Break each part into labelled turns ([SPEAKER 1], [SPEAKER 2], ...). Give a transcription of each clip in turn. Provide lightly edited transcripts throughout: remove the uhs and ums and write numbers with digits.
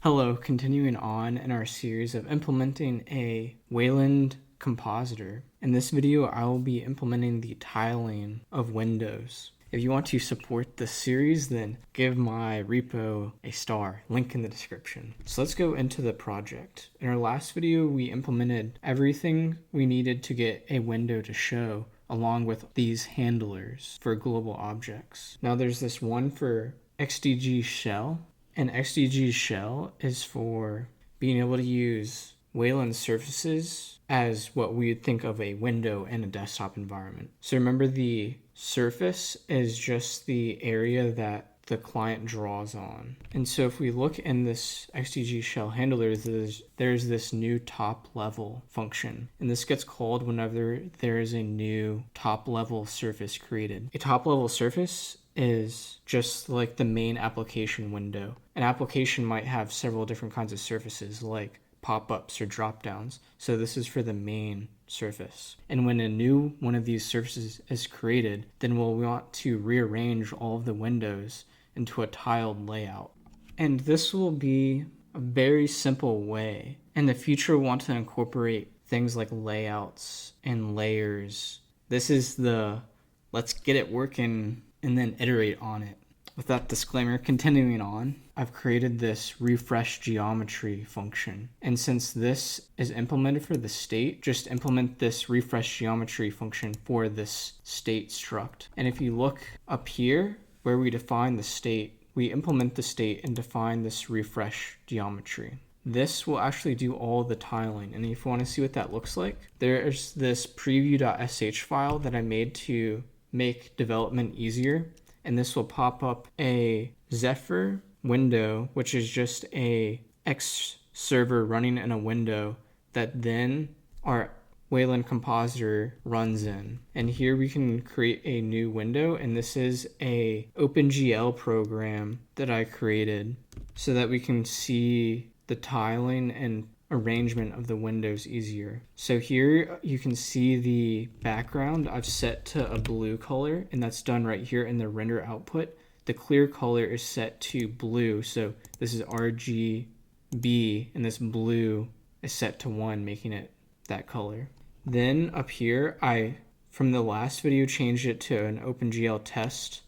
[SPEAKER 1] Hello, continuing on in our series of implementing a Wayland Compositor. In this video, I will be implementing the tiling of windows. If you want to support this series, then give my repo a star, link in the description. So let's go into the project. In our last video, we implemented everything we needed to get a window to show, along with these handlers for global objects. Now there's this one for XDG shell. An XDG shell is for being able to use Wayland surfaces as what we would think of a window in a desktop environment. So remember, the surface is just the area that the client draws on. And so if we look in this XDG shell handler, there's this new top level function. And this gets called whenever there is a new top level surface created. A top level surface is just like the main application window. An application might have several different kinds of surfaces like pop-ups or drop-downs. So this is for the main surface. And when a new one of these surfaces is created, then we'll want to rearrange all of the windows into a tiled layout. And this will be a very simple way. In the future, we'll want to incorporate things like layouts and layers. This is the let's get it working and then iterate on it. With that disclaimer, continuing on, I've created this refresh geometry function. And since this is implemented for the state, just implement this refresh geometry function for this state struct. And if you look up here where we define the state, we implement the state and define this refresh geometry. This will actually do all the tiling. And if you want to see what that looks like, there's this preview.sh file that I made to make development easier. And this will pop up a Zephyr window, which is just a X server running in a window that then our Wayland Compositor runs in. And here we can create a new window, and this is a OpenGL program that I created so that we can see the tiling and arrangement of the windows easier. So here you can see the background I've set to a blue color, and that's done right here in the render output. The clear color is set to blue, so this is RGB, and this blue is set to 1, making it that color. Then up here, I, from the last video, changed it to an OpenGL test,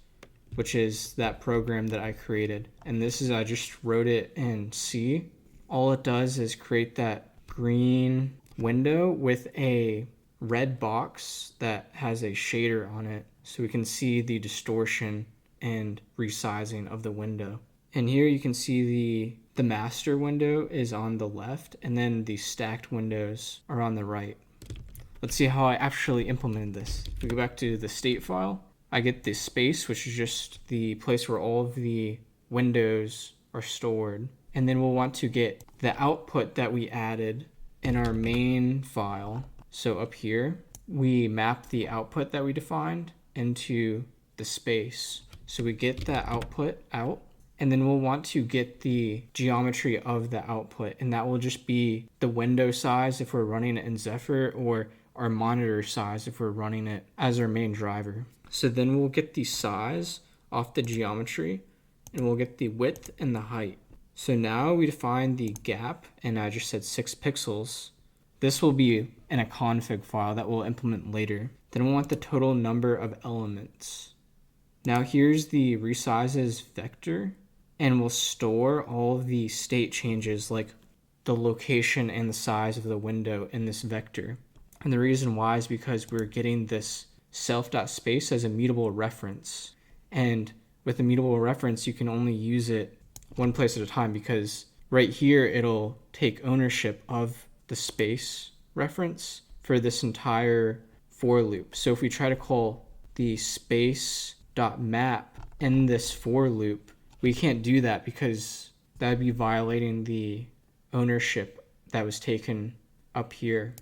[SPEAKER 1] which is that program that I created. And this is, I just wrote it in C. All it does is create that green window with a red box that has a shader on it so we can see the distortion and resizing of the window. And here you can see the master window is on the left, and then the stacked windows are on the right. Let's see how I actually implemented this. If we go back to the state file, I get the space, which is just the place where all of the windows are stored. And then we'll want to get the output that we added in our main file. So up here, we map the output that we defined into the space. So we get that output out, and then we'll want to get the geometry of the output, and that will just be the window size if we're running it in Zephyr, or our monitor size if we're running it as our main driver. So then we'll get the size off the geometry, and we'll get the width and the height. So now we define the gap, and I just said 6 pixels. This will be in a config file that we'll implement later. Then we'll want the total number of elements. Now here's the resizes vector, and we'll store all of the state changes like the location and the size of the window in this vector. And the reason why is because we're getting this self.space as a mutable reference. And with a mutable reference, you can only use it one place at a time, because right here it'll take ownership of the space reference for this entire for loop. So if we try to call the space.map in this for loop, we can't do that because that'd be violating the ownership that was taken up here.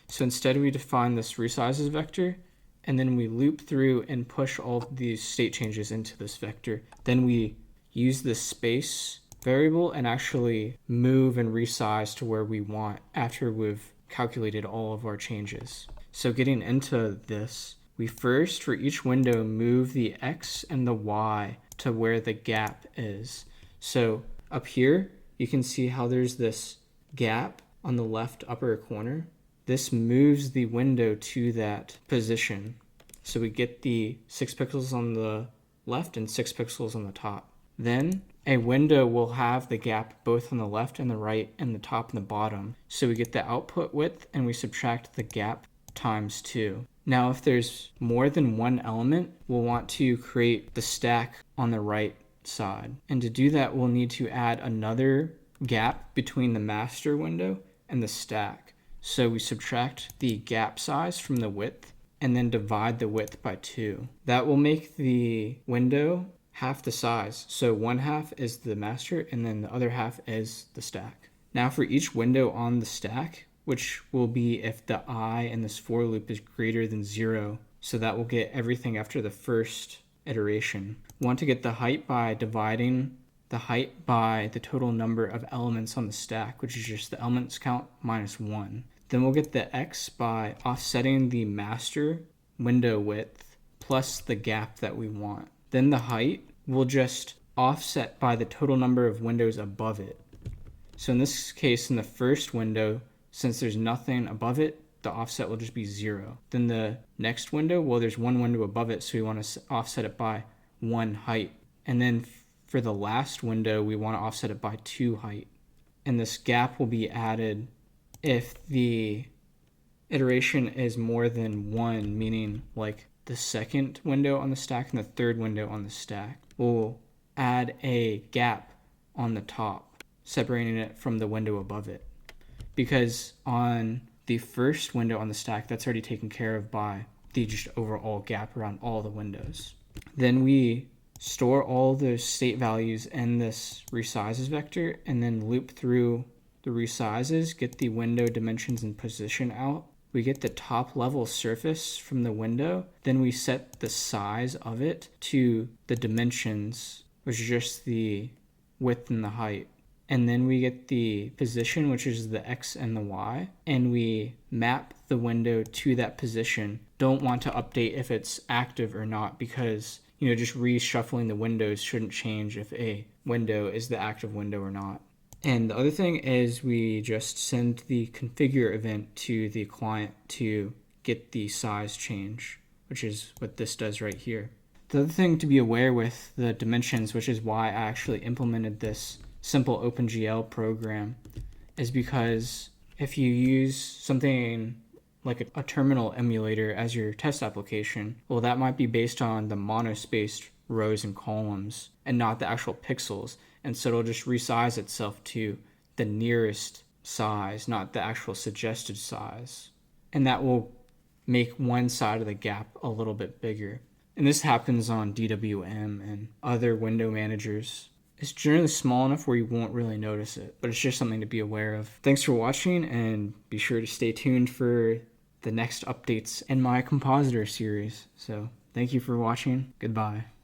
[SPEAKER 1] So instead we define this resizes vector, and then we loop through and push all of these state changes into this vector. Then we use the space variable and actually move and resize to where we want after we've calculated all of our changes. So getting into this, we first, for each window, move the X and the Y to where the gap is. So up here, you can see how there's this gap on the left upper corner. This moves the window to that position. So we get the 6 pixels on the left and 6 pixels on the top. Then a window will have the gap both on the left and the right and the top and the bottom. So we get the output width and we subtract the gap times 2. Now if there's more than one element, we'll want to create the stack on the right side. And to do that, we'll need to add another gap between the master window and the stack. So we subtract the gap size from the width and then divide the width by 2. That will make the window half the size. So one half is the master and then the other half is the stack. Now for each window on the stack, which will be if the I in this for loop is greater than 0. So that will get everything after the first iteration. We want to get the height by dividing the height by the total number of elements on the stack, which is just the elements count minus 1. Then we'll get the x by offsetting the master window width plus the gap that we want. Then the height will just offset by the total number of windows above it. So in this case, in the first window, since there's nothing above it, the offset will just be 0. Then the next window, well, there's one window above it, so we want to offset it by 1 height. And then for the last window, we want to offset it by 2 height. And this gap will be added if the iteration is more than 1, meaning like the second window on the stack and the third window on the stack. We'll add a gap on the top, separating it from the window above it. Because on the first window on the stack, that's already taken care of by the just overall gap around all the windows. Then we store all those state values in this resizes vector and then loop through the resizes, get the window dimensions and position out. We get the top level surface from the window. Then we set the size of it to the dimensions, which is just the width and the height. And then we get the position, which is the X and the Y, and we map the window to that position. Don't want to update if it's active or not because, just reshuffling the windows shouldn't change if a window is the active window or not. And the other thing is we just send the configure event to the client to get the size change, which is what this does right here. The other thing to be aware with the dimensions, which is why I actually implemented this simple OpenGL program, is because if you use something like a terminal emulator as your test application, well, that might be based on the monospaced rows and columns and not the actual pixels. And so it'll just resize itself to the nearest size, not the actual suggested size. And that will make one side of the gap a little bit bigger. And this happens on DWM and other window managers. It's generally small enough where you won't really notice it, but it's just something to be aware of. Thanks for watching, and be sure to stay tuned for the next updates in my Compositor series. So thank you for watching. Goodbye.